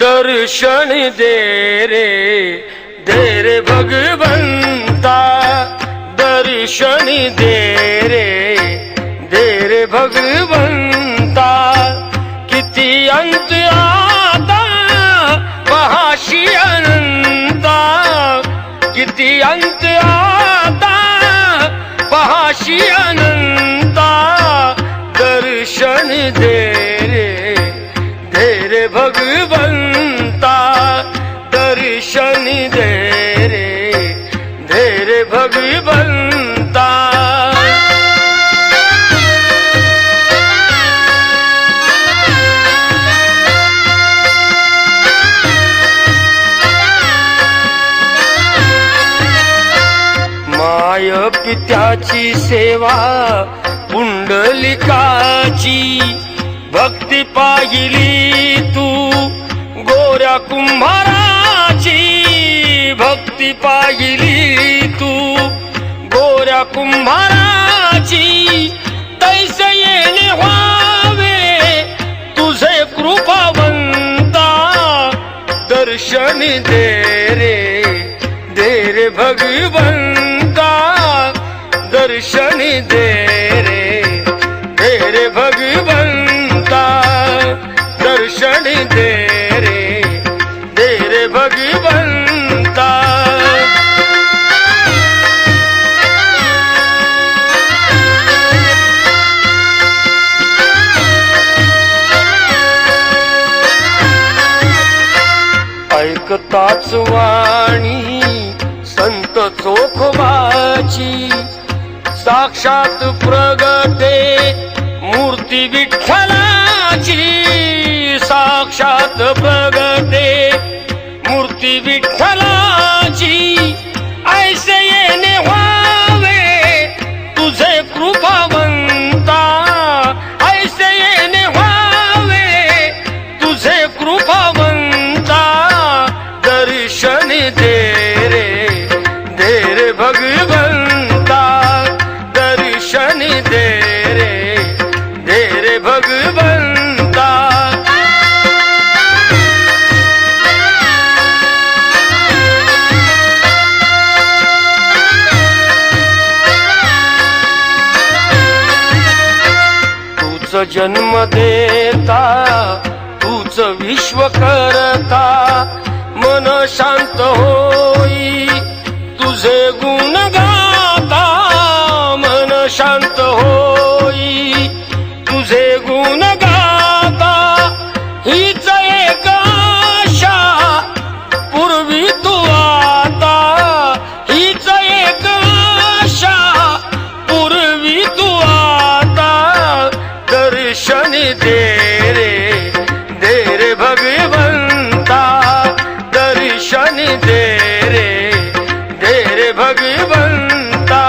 दर्शन दे रे भगवंता, दर्शन दे रे भगवंता। किती अंत आता पहाशी अनंता, किती अंत आता पहाशी अनंता। दर्शन दे रे भगवंता, दर्शन दे रे भगवंता। माय पित्याची सेवा पुंडलिकाची, भक्ती पाहिली तू गोऱ्या कुंभाराची, भक्ती पाहिली तू गोऱ्या कुंभाराची। तैसे येणे व्हावे तुझे कृपावंता, दर्शन दे रे भगवंता, दर्शन दे रे भगवंता, दर्शन दे रे भगवंता। ऐकताच वाणी संत चोखोबाची, साक्षात प्रगटे मूर्ती विठ्ठलाची, साक्षात प्रगटे मूर्ती विठ्ठलाची। ऐसे येणे व्हावे तुझे कृपावंता, ऐसे येणे व्हावे तुझे कृपावंता। दर्शन दे रे भगवंता, दर्शन दे रे भगवंता। तूच जन्म देता, तूच विश्व करता, मन शांत होई तुझे गुण गाता, मन शांत होई तुझे गुण गाता। हीच एक आशा पूर्वी तू आता, हीच एक आशा पूर्वी तू आता। दर्शन दे रे भगवंता, दर्शन दे रे भगवंता।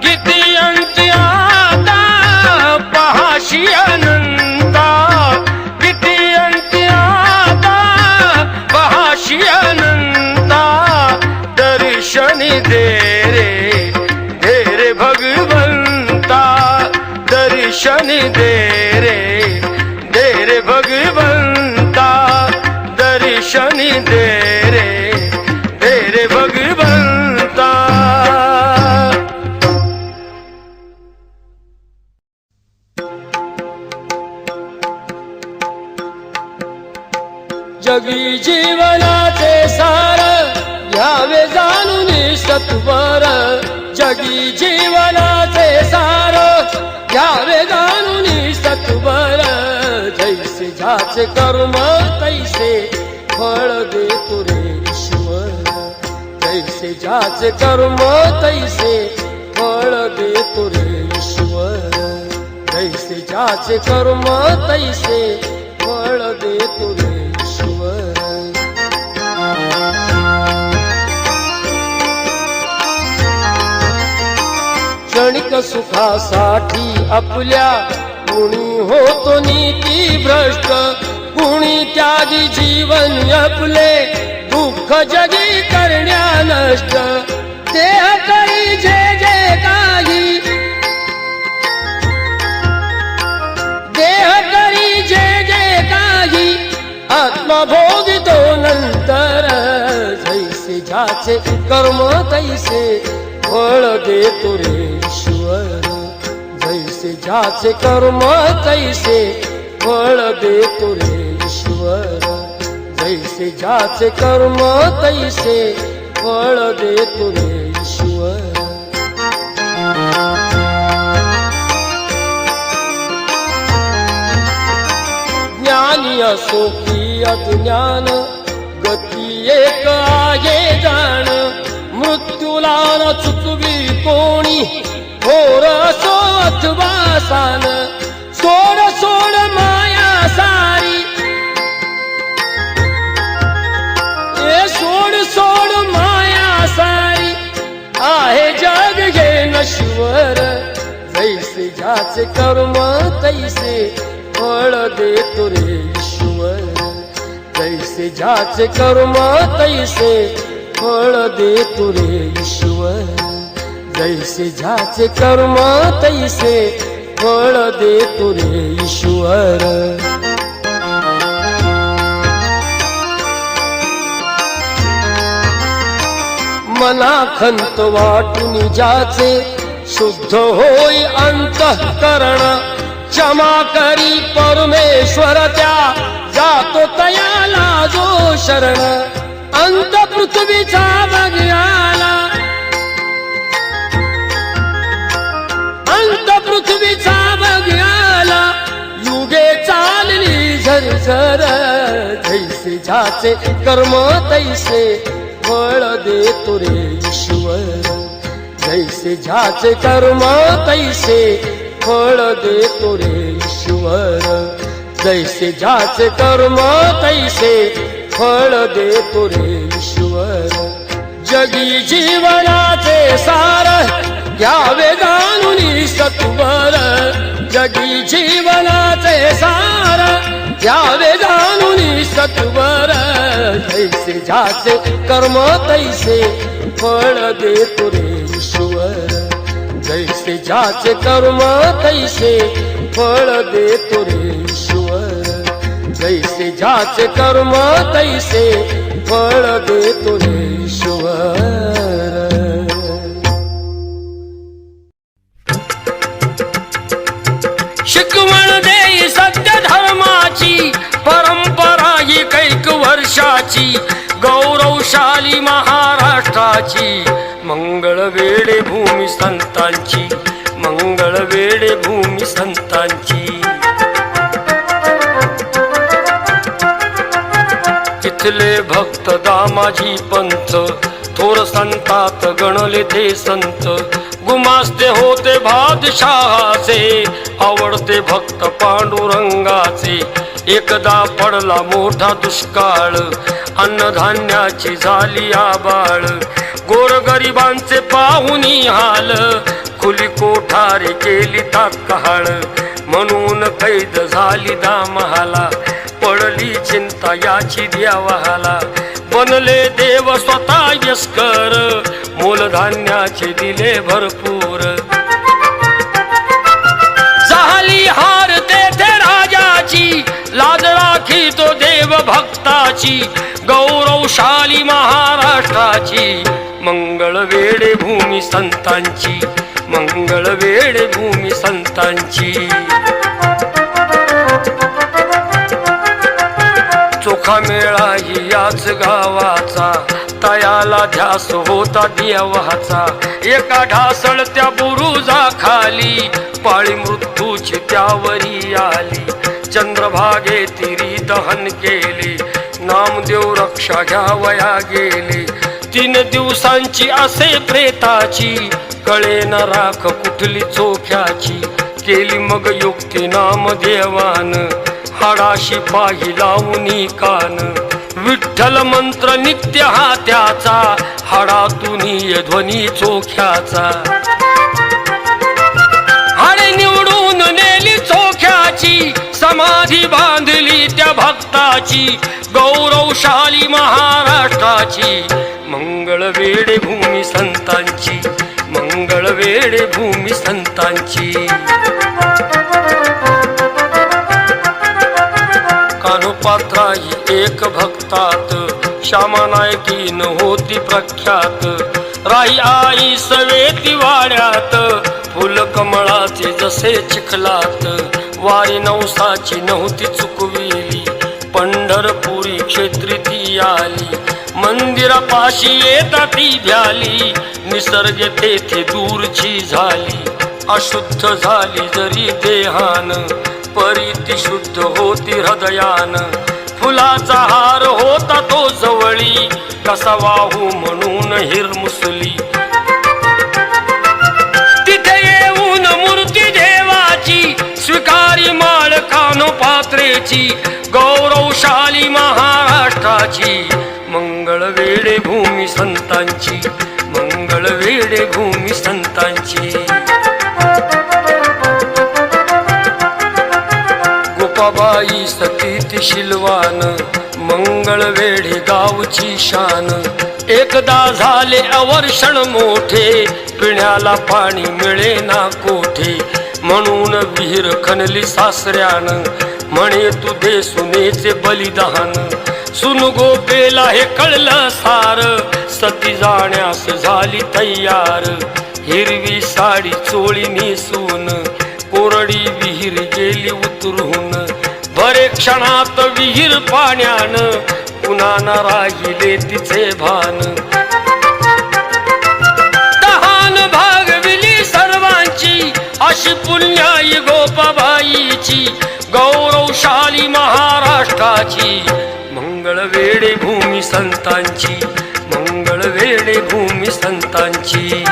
किती अंत आता पहाशी अनंता, किती अंत आता पहाशी अनंता। दर्शन दे रे भगवंता, दर्शन दे रे भगवंता, दर्शन दे रे भगवंता। जगी जीवनाचे सार घ्यावे जाणून सत्वर, जगी जीवनाचे सार घ्यावे जाणून सत्वर। जैसे ज्याचे कर्म तैसे फळ देतो रे ईश्वर, जैसे ज्याचे कर्म तैसे फळ देतो रे ईश्वर, जैसे ज्याचे कर्म तैसे फळ देतो रे ईश्वर। क्षणिक सुखासाठी आपल्या कुणी होतो नीती भ्रष्ट, कुणी त्यागी जीवन आपले दुःख जगी करण्या नष्ट। देह करी जे जे काही, देह करी जे जे काही अध्यात्म भोगितो नंतर, जैसे ज्याचे कर्म तैसे फळ देतो रे ईश्वर, जैसे ज्याचे कर्म तैसे फळ देतो रे ईश्वर, जैसे ज्याचे कर्म तैसे फळ देतो रे ईश्वर. ज्ञानी असो की अज्ञान, गती एक आहे जाण, मृत्यूला न चुकवी कोणी, थोर असो अथवा सान, सोड सोड माया सारी, ए सोड सोड माया सारी, आहे जग हे नश्वर, जैसे ज्याचे कर्म तैसे फळ देतो रे ईश्वर, जैसे ज्याचे कर्म तैसे फळ देतो रे ईश्वर, जैसे ज्याचे कर्म तैसे फळ देतो रे ईश्वर. मना खंत वाटून ज्याचे शुद्ध होई अंतःकरण, क्षमा करी परमेश्वर त्या जातो तयाला जो शरण, अंत पृथ्वीचा बघाला, अंत पृथ्वीचा बघाला, युगे चालली झरझर, जैसे ज्याचे कर्म तैसे फळ देतो रे ईश्वर, जैसे ज्याचे कर्म तैसे फळ देतो रे ईश्वर, जैसे ज्याचे कर्म तैसे फळ देतो रे ईश्वर. जगी जीवनाचे सार घ्यावे जाणून सत्वर, जगी जीवनाचे सार घ्यावे जाणून सत्वर, जैसे ज्याचे कर्म तैसे फळ देतो रे ईश्वर, जैसे ज्याचे कर्म तैसे फळ देतो रे ईश्वर, जैसे ज्याचे कर्म तैसे फळ देतो रे ईश्वर. शिकवण देई सत्य धर्माची, परंपरा ही कैक वर्षाची, गौरवशाली महाराष्ट्राची, मंगळ वेळे भूमी संतांची, मंगळ वेळे भूमी संतांची. इथले भक्त दामाजी पंथ, थोर संतात गणले ते संत, गुमास्ते होते बादशहाचे, आवडते भक्त पांडुरंगाचे. एकदा पडला मोठा दुष्काळ, अन्नधान्याची झाली आबाळ, गोरगरिबांचे पाहुनी हाल, खुली कोठारे केली तात्काळ, म्हणून कैद झाली दामहाला, पडली चिंता याची द्यावाला, बनले देव स्वतः यस्कर, मूलधान्याचे दिले भरपूर. झाली हार तेथे राजाची, लाज राखी तो देव भक्ताची, गौरवशाली महाराष्ट्राची, मंगळ वेळे भूमी संतांची, मंगळ वेळे भूमी संतांची. चोखा मेळा ही याच गावाचा, तयाला ध्यास होता देवाचा, एका ढासळत्या बुरुजाखाली, पाळी मृत्यूची त्यावरी आली, चंद्रभागे तिरी दहन केले, नामदेव रक्षा घ्यावया गेले. 3 दिवसांची असे प्रेताची, कळे न राख कुठली चोख्याची, केली मग युक्ती नामदेवान, हाडाशी पाही लावूनी कान, विठ्ठल मंत्र नित्य हा त्याचा, हाडातून ध्वनी चोख्याचा. हाडे निवडून नेली चोख्याची, समाधी बांधली त्या भक्ताची, गौरवशाली महाराष्ट्राची, मंगळ वेळे भूमी संतांची, मंगळ वेळे भूमी संतांची. कानोपात्रा नाही एक भक्तात, श्यामा नायकीन होती प्रख्यात. राही आई सवेती वाड्यात, फुल कमळाचे जसे चिखलात. वारी नवसाची नव्हती चुकविली, पंढरपुरी क्षेत्री ती आली. मंदिरापाशी येता ती भ्याली, निसर्ग तेथे दूरची झाली. अशुद्ध झाली जरी देहान, परी ती शुद्ध होती हृदयान. फुलाचा हार होता तो जवळी, कसा वाहू म्हणून हिरमुसली. तिथे येऊन मूर्ती देवाची, स्वीकारी माळ कानोपात्रेची. गौरवशाली महाराष्ट्राची, मंगळ वेडे भूमी संतांची, मंगळ वेडे भूमी संतांची. गोपाबाई सती ती शिलवान, मंगळ वेढे गावची शान. एकदा झाले अवर्षण मोठे, पिण्याला पाणी मिळे ना कोठे. म्हणून विहीर खणली सासऱ्यान, म्हणे तू दे सुनेचे बलिदान. सुन गोपेला हे कळलं सार, सती जाण्यास झाली तयार. हिरवी साडी चोळी नेसून, कोरडी विहीर गेली उतरून. बरे क्षणात विहीर पाण्यान, पुन्हा न राहिले तिचे भान. तहान भागविली सर्वांची, अशी पुण्याई गोपाबाईची. गौरवशाली महाराष्ट्राची, मंगळ वेडे भूमी संतांची, मंगळ वेडे भूमी संतांची.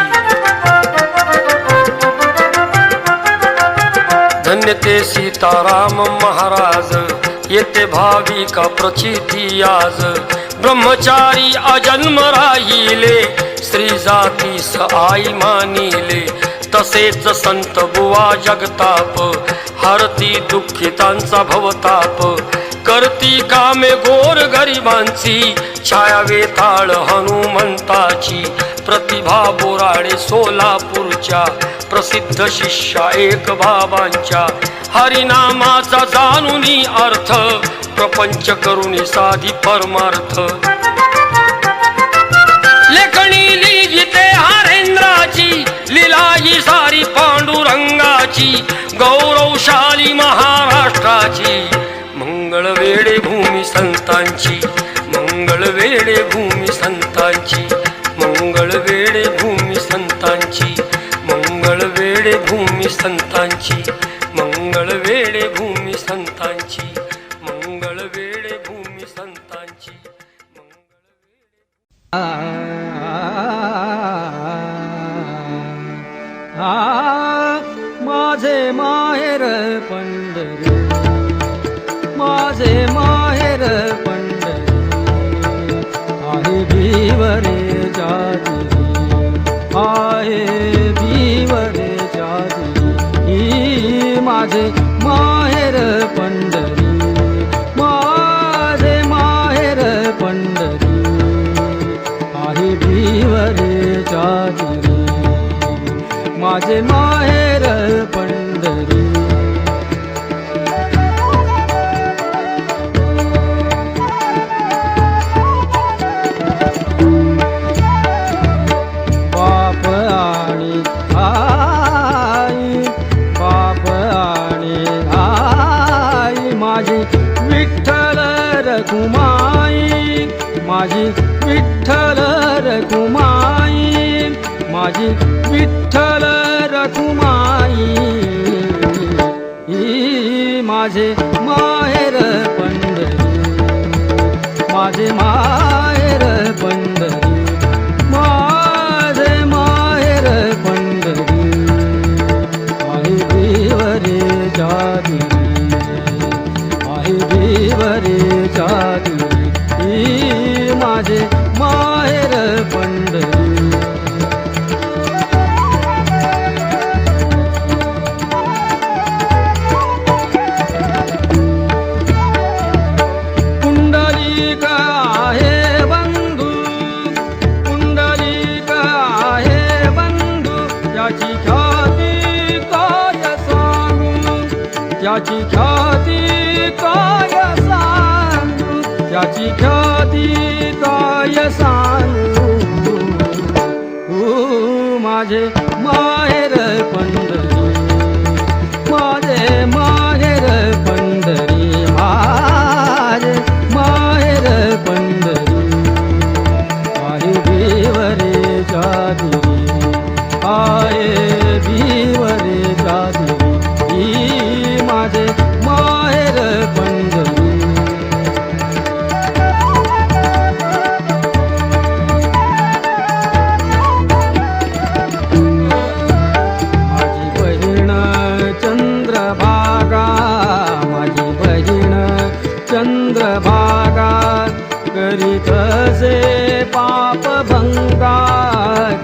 धन्य ते सीताराम महाराज, येते भाविका प्रचिती आज. ब्रह्मचारी अजन्म राहिले, स्त्री जातीस आई मानिले. तसेच संत बुवा जगताप, हरती दुःखितांचा भवताप. करती कामे गोर गरिबांची, छाया वेताळ हनुमंताची. प्रतिभा बोराडे सोलापूरच्या, प्रसिद्ध शिष्या एक बाबांच्या. हरिनामाचा जाणूनी अर्थ, प्रपंच करुणी साधी परमार्थ. लेखणी लिहिते हरेंद्राची, लीलाही सारी पांडुरंगाची. गौरवशाली महाराष्ट्राची, मंगळ वेडे भूमी संतांची, मंगळ वेडे भूमी संतांची. मंगळ वेडे भूमी संतांची, मंगळ वेडे भूमी संतांची. मंगळ वेडे भूमी संतांची, मंगळ वेडे भूमी संतांची. माझे माहेर पंढरी, माझे माहेर पंढरी. आहे भीवरे जाती, आहे भीवरे जाती. ही माझे माहेर पंढरी, माझे माहेर पंढरी. आहे भीवरे जाती, माझे माहेर पंढरी. बाप आणि आई, बाप आणि आई. माझी विठ्ठल रखुमाई, माझी विठ्ठल रखुमाई. माझी विठ्ठल रखुमाई. ही माझे माहेर पंढरी, माझे माहेर पंढरी. माझे माहेर पंढरी. आहे भीवरे जाती, आहे भीवरे जाती. ही माझे माहेर पंढरी. त्याची ख्याती काय सांगू, याची ख्याती काय सांगू माझे माहेर पंढरी माझे माहेर पंढरी माझे माहेर पंढरी आहे भिवरे जादिरी आहे भिवरे जादिरी माझे माहेर पंढरी चंद्रभागा करीतसे पाप भंगा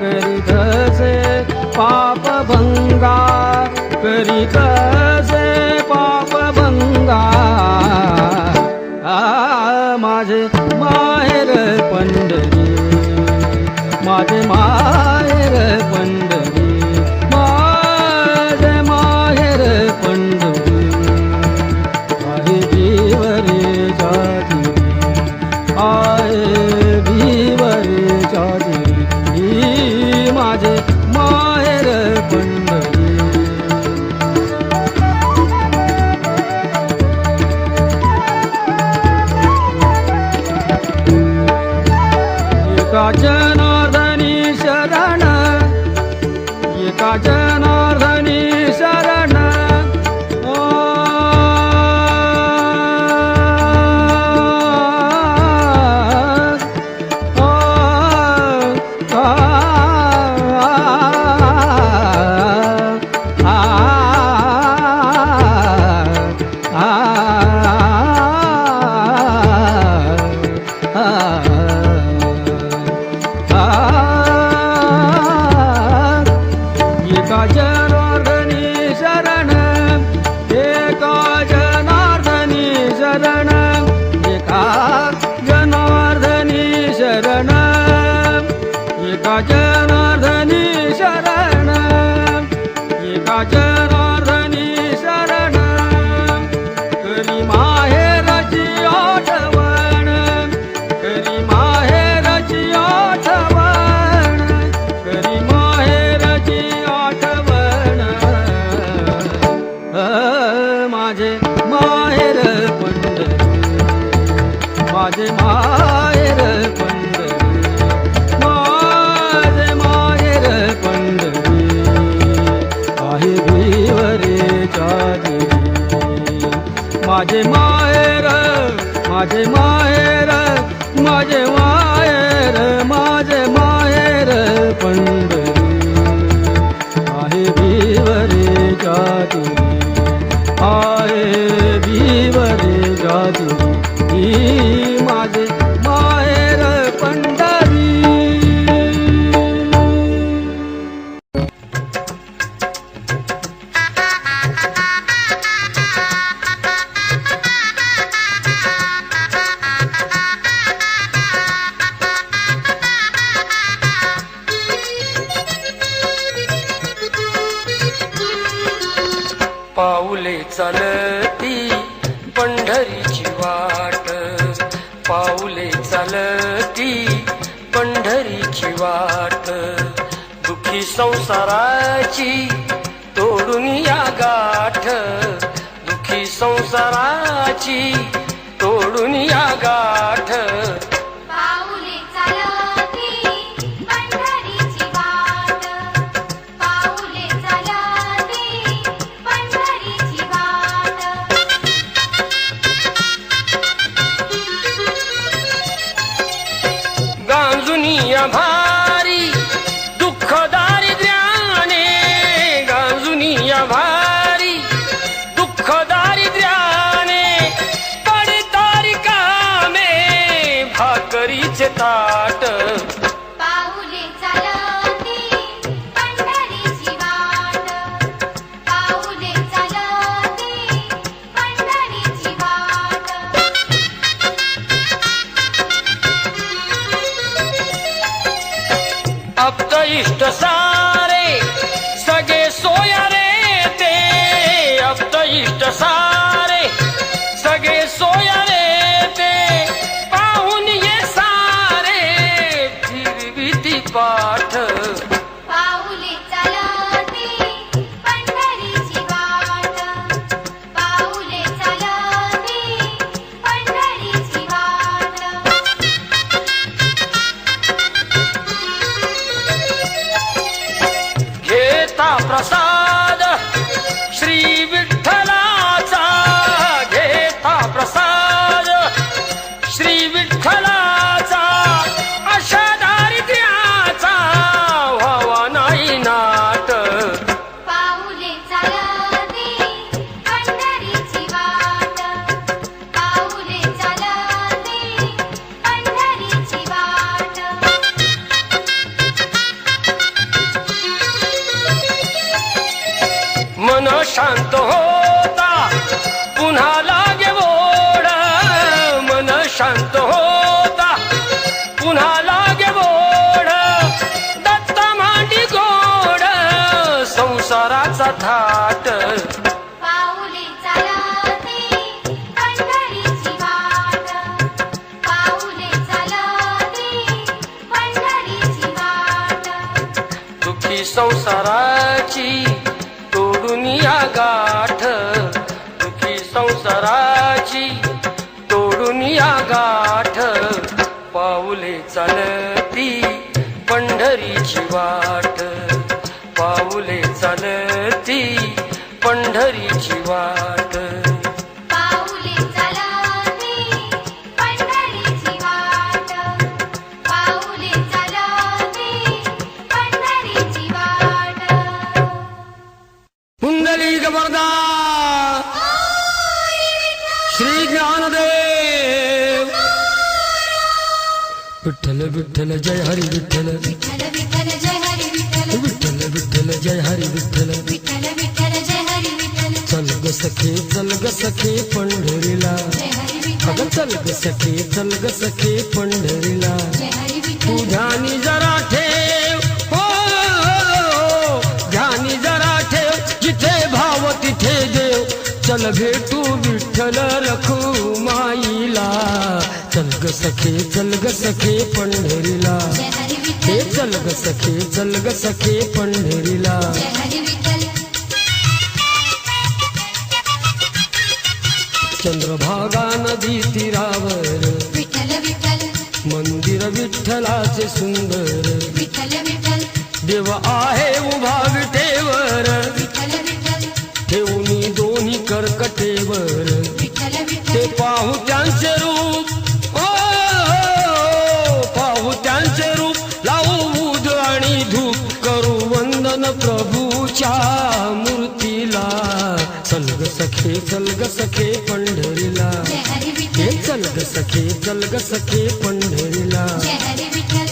करीतसे पाप भंगा करीतसे पाप भंगा माझे माहेर पंढरी माझे माहेर पंढरी माझे माहेर पंढरी आहे भिवरे जादिरी आहे भिवरे जादिरी माझे माहेर पंढरी एका जनार्दनी शरण एका जनार्दनी शरण एका जनार्दनी शरण एका जनार्दनी शरण एका जनार्दनी शरण एका जनार्दनी शरण एका जनार्दनी शरण करी माहेरची आठवण करी माहेरची आठवण करी माहेरची आठवण माझे माहेर पंढरी माझे माहेर पंढरी माझे माहेर पंढरी आहे भिवरे जादिरी माझे माहेर माझे माहेर माझे माहेर माझे माहेर पंढरी आहे भिवरे जादिरी आहे भिवरे जादिरी माझे माहेर पंढरी पाऊले चालती पंढरीची वाट पाऊले चालती पंढरीची वाट दुखी संसाराची तोडून या गाठ दुखी संसाराची तोडून या गाठ पाऊले चालती पंढरीची वाट पाऊले चालती पंढरीची वाट गांजुनिया भारी दुःख दारिद्र्याने गांजुनिया भारी दुःख दारिद्र्याने पडतारी कामे भाकरीचे ताट पाऊले चालती पंढरीची वाट पाऊले चालती पंढरीची वाट अप्त इष्ट सारे सगळे सोया रे ते अप्त इष्ट सारे सगळे सोया रे ते थाट पाऊले चालती पंढरीची वाट पाऊले चालती पंढरीची वाट दुःखी संसाराची तोडून या गाठ दुःखी संसाराची तोडून या गाठ पाऊले चालती पंढरीची वाट पाऊले चालती पंढरीची वाट पाऊले चालती पंढरीची वाट पाऊले चालती पंढरीची वाट पुंडलिक वरदा श्री ज्ञानदेव विठ्ठल विठ्ठल जय हरी विठ्ठल विठ्ठल विठ्ठल जय हरी विठ्ठल विठ्ठल विठ्ठल जय हरी विठ्ठल विठ्ठल विठ्ठल जय हरी विठ्ठल चल ग सखे पंढरीला जय हरी अग विठ्ठल चल ग सखे पंढरीला जय हरी तू विठ्ठल ध्यानी जरा ठेव हो ध्यानी जरा ठेव जिथे भाव तिथे देव चल भेटू विठ्ठल रखुमाईला चल ग सखे पंढरीला जय हरी हे विठ्ठल चल ग सखे पंढरीला जय हरी विठ्ठल चंद्रभागा नदी तीरावर विठ्ठल विठ्ठल मंदिर विठ्ठलाचे सुंदर विठ्ठल विठ्ठल देव आहे उभा विटेवर विठ्ठल विठ्ठल ठेवूनी दोन्ही कर्कटेवर विठ्ठल ते विठ्ठल पाहू त्यांचे रूप ओ पाहू त्यांचे रूप लावू उद आणि धूप करू वंदन प्रभूच्या मूर्तीला चल ग सखे पंढरीला जय हरी हे विठ्ठल चल ग सखे पंढरीला जय हरी विठ्ठल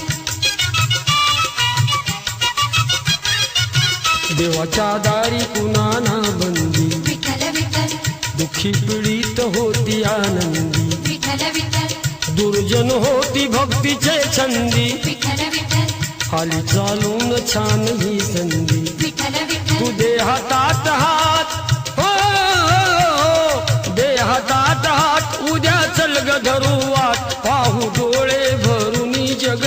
देवाच्या दारी कुणाना बंदी विठ्ठल विठ्ठल दुःखी पीडित होती आनंदी विठ्ठल विठ्ठल दुर्जन होती भक्तीचे छंदी विठ्ठल विठ्ठल खाली चालून छान ही संधी विठ्ठल तू विठ्ठल दे हातात हात हो दे हातात हात उद्या चल ग धरू वाट पाहू डोळे भरूनी जग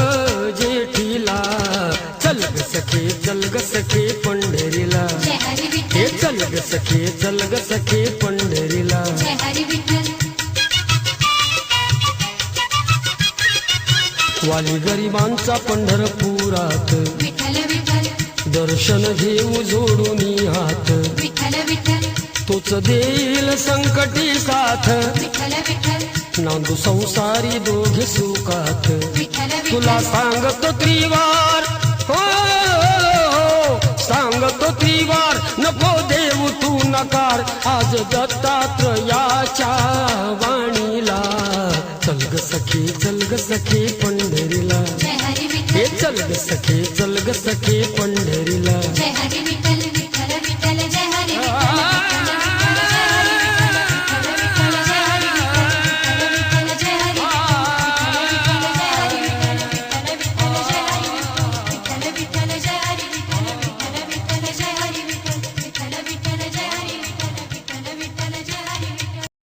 जेठीला चल ग सखे पंढरीला जय हरी हे विठ्ठल चल ग सखे पंढरीला जय हरी विठ्ठल वाली गरिबांचा पंढरपुरात विठ्ठल विठ्ठल दर्शन घेऊ जोडून हात विठ्ठल विठ्ठल तोच देईल संकटी साथ विठ्ठल विठ्ठल नांदू संसारी दोघे सुखात विठ्ठल तुला विठ्ठल सांगतो त्रिवार हो सांगतो त्रिवार नको देऊ तू नकार आज दत्तात्रयाच्या वाणीला चल ग सखे पंढरीला जय हरी हे विठ्ठल चल ग सखे पंढरीला